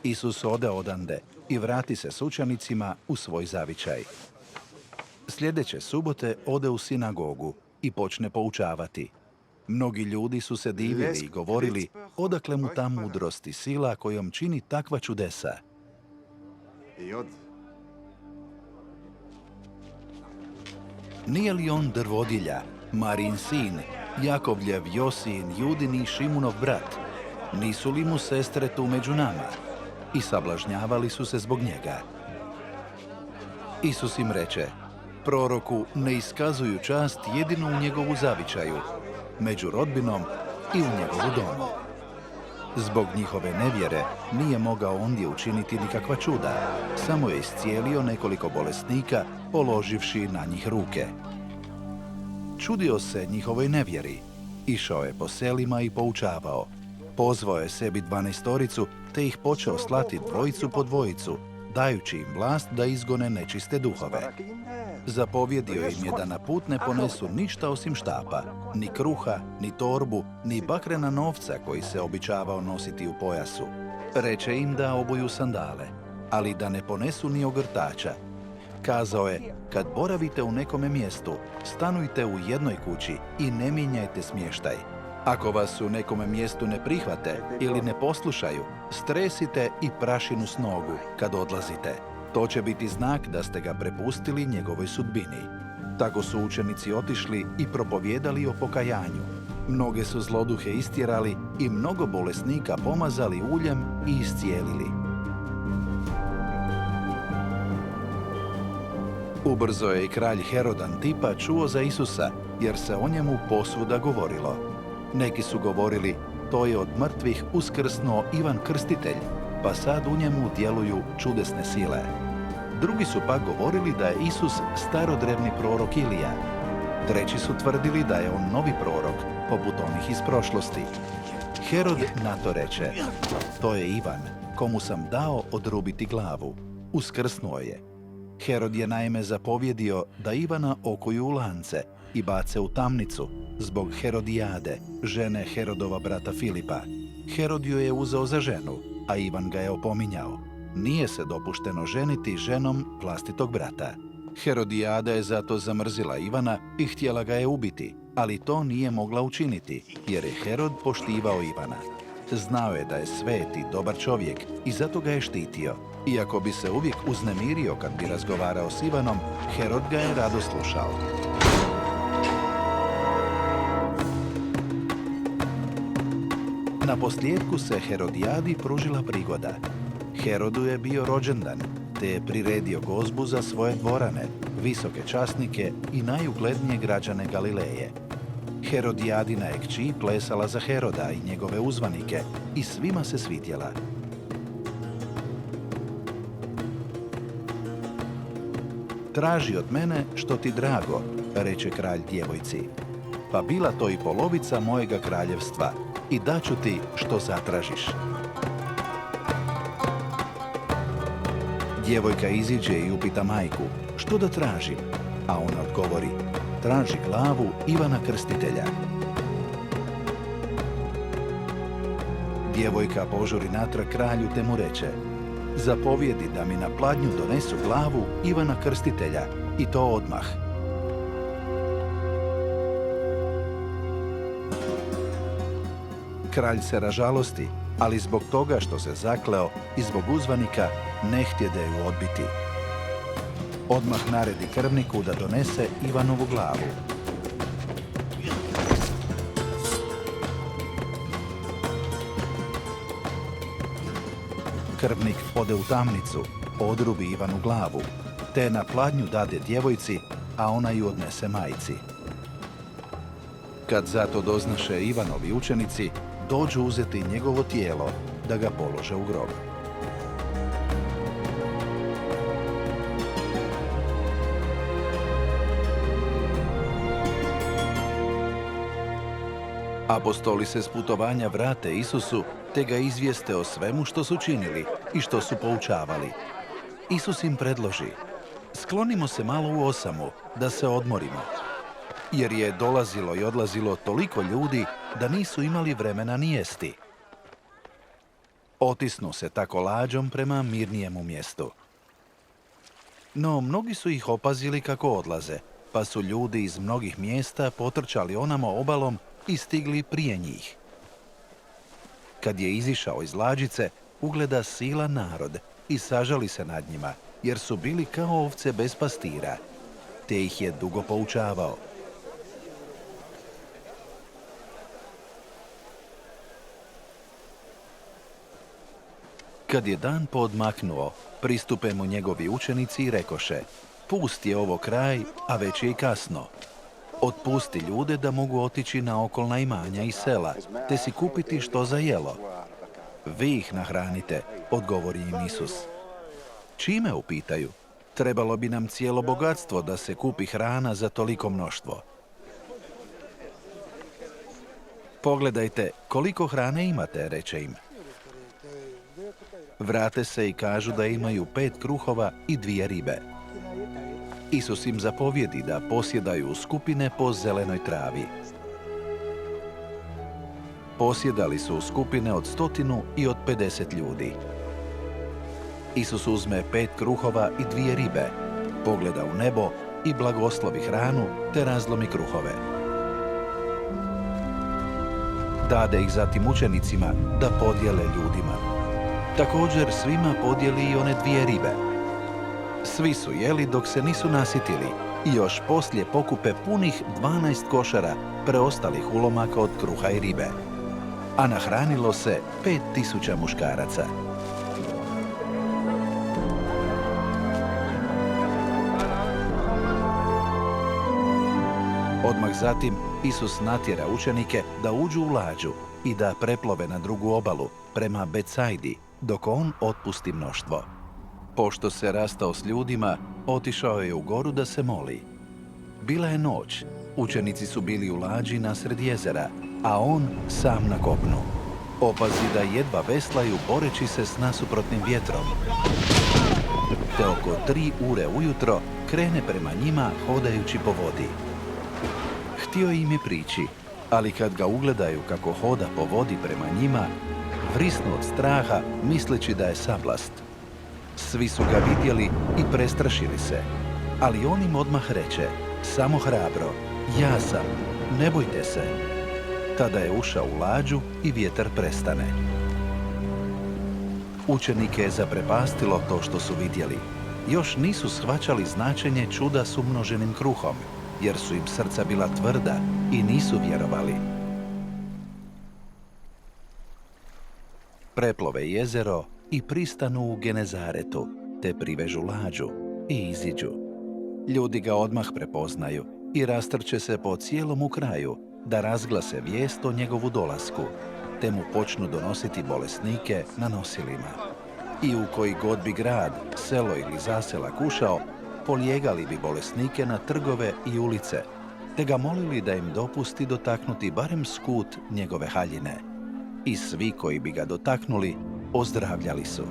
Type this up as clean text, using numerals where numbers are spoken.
Isus ode odande i vrati se s učenicima u svoj zavičaj. Sljedeće subote ode u sinagogu i počne poučavati. Mnogi ljudi su se divili i govorili odakle mu ta mudrost i sila kojom čini takva čudesa. Nije li on drvodilja, Marin sin, Jakovljev, Josin, Judin i Šimunov brat? Nisu li mu sestre tu među nama? I sablažnjavali su se zbog njega. Isus im reče, proroku ne iskazuju čast jedino u njegovu zavičaju, među rodbinom i u njegovu domu. Zbog njihove nevjere nije mogao ondje učiniti nikakva čuda, samo je iscijelio nekoliko bolesnika položivši na njih ruke. Čudio se njihovoj nevjeri, išao je po selima i poučavao. Pozvao je sebi 12 te ih počeo slati dvojicu po dvojicu, dajući im vlast da izgone nečiste duhove. Zapovjedio im je da na put ne ponesu ništa osim štapa, ni kruha, ni torbu, ni bakrena novca koji se običavao nositi u pojasu. Reče im da obuju sandale, ali da ne ponesu ni ogrtača. Kazao je, kad boravite u nekome mjestu, stanujte u jednoj kući i ne mijenjajte smještaj. Ako vas u nekome mjestu ne prihvate ili ne poslušaju, stresite i prašinu s nogu kad odlazite. To će biti znak da ste ga prepustili njegovoj sudbini. Tako su učenici otišli i propovijedali o pokajanju. Mnoge su zloduhe istjerali i mnogo bolesnika pomazali uljem i iscijelili. Ubrzo je i kralj Herod Antipa čuo za Isusa, jer se o njemu posvuda govorilo. Neki su govorili, to je od mrtvih uskrsnuo Ivan Krstitelj, pa sad u njemu djeluju čudesne sile. Drugi su pak govorili da je Isus starodrevni prorok Ilija. Treći su tvrdili da je on novi prorok, poput onih iz prošlosti. Herod na to reče, to je Ivan, komu sam dao odrubiti glavu. Uskrsnuo je. Herod je naime zapovjedio da Ivana okuju u lance i bace u tamnicu zbog Herodijade, žene Herodova brata Filipa. Herod ju je uzeo za ženu, a Ivan ga je opominjao. Nije se dopušteno ženiti ženom vlastitog brata. Herodijada je zato zamrzila Ivana i htjela ga je ubiti, ali to nije mogla učiniti, jer je Herod poštivao Ivana. Znao je da je svet i dobar čovjek i zato ga je štitio. Iako bi se uvijek uznemirio kad bi razgovarao s Ivanom, Herod ga je rado slušao. Na posljedku se Herodijadi pružila prigoda. Herodu je bio rođendan, te je priredio gozbu za svoje dvorane, visoke časnike i najuglednije građane Galileje. Herodijadina je kći plesala za Heroda i njegove uzvanike i svima se svidjela. Traži od mene što ti drago, reče kralj djevojci. Pa bila to i polovica mojega kraljevstva i daću ti što zatražiš. Djevojka iziđe i upita majku, što da tražim? A ona odgovori, traži glavu Ivana Krstitelja. Djevojka požuri natrag kralju te mu reče, zapovjedi da mi na pladnju donesu glavu Ivana Krstitelja i to odmah. Kralj se ražalosti, ali zbog toga što se zakleo i zbog uzvanika ne htjede ju odbiti. Odmah naredi krvniku da donese Ivanovu glavu. Krvnik ode u tamnicu, odrubi Ivanu glavu, te na pladnju dade djevojci, a ona ju odnese majci. Kad zato doznaše Ivanovi učenici, dođu uzeti njegovo tijelo da ga polože u grob. Apostoli se s putovanja vrate Isusu te ga izvijeste o svemu što su činili i što su poučavali. Isus im predloži, sklonimo se malo u osamu da se odmorimo, jer je dolazilo i odlazilo toliko ljudi da nisu imali vremena ni jesti. Otisnu se tako lađom prema mirnijemu mjestu. No, mnogi su ih opazili kako odlaze, pa su ljudi iz mnogih mjesta potrčali onamo obalom i stigli prije njih. Kad je izišao iz lađice, ugleda silan narod i sažali se nad njima, jer su bili kao ovce bez pastira, te ih je dugo poučavao. Kad je dan poodmaknuo, pristupe mu njegovi učenici i rekoše: Pusti je ovo kraj, a već je i kasno. Otpusti ljude da mogu otići na okolna imanja i sela, te si kupiti što za jelo. Vi ih nahranite, odgovori im Isus. Čime, upitaju? Trebalo bi nam cijelo bogatstvo da se kupi hrana za toliko mnoštvo. Pogledajte, koliko hrane imate, reče im. Vrate se i kažu da imaju 5 kruhova i 2 ribe. Isus im zapovjedi da posjedaju skupine po zelenoj travi. Posjedali su skupine od 100 i od 50 ljudi. Isus uzme 5 kruhova i 2 ribe, pogleda u nebo i blagoslovi hranu te razlomi kruhove. Dade ih zatim učenicima da podijele ljudima. Također svima podijeli i one 2 ribe. Svi su jeli dok se nisu nasitili i još poslije pokupe punih 12 košara preostalih ulomaka od kruha i ribe. A nahranilo se 5000 muškaraca. Odmah zatim Isus natjera učenike da uđu u lađu i da preplove na drugu obalu prema Becajdi, dok on otpusti mnoštvo. Pošto se rastao s ljudima, otišao je u goru da se moli. Bila je noć, učenici su bili u lađi nasred jezera, a on sam na kopnu. Opazi da jedva veslaju boreći se s nasuprotnim vjetrom. Te oko 3 ure ujutro krene prema njima hodajući po vodi. Htio im je prići, ali kad ga ugledaju kako hoda po vodi prema njima, vrisnu od straha misleći da je sablast. Svi su ga vidjeli i prestrašili se, ali on im odmah reče: Samo hrabro, ja sam, ne bojte se. Tada je ušao u lađu i vjetar prestane. Učenike je zaprepastilo to što su vidjeli. Još nisu shvaćali značenje čuda s umnoženim kruhom, jer su im srca bila tvrda i nisu vjerovali. Preplove jezero i pristanu u Genezaretu, te privežu lađu i iziđu. Ljudi ga odmah prepoznaju i rastrče se po cijelom kraju da razglase vijest o njegovu dolasku, te mu počnu donositi bolesnike na nosilima. I u koji god bi grad, selo ili zaselak ušao, polijegali bi bolesnike na trgove i ulice, te ga molili da im dopusti dotaknuti barem skut njegove haljine. I svi koji bi ga dotaknuli, ozdravljali su.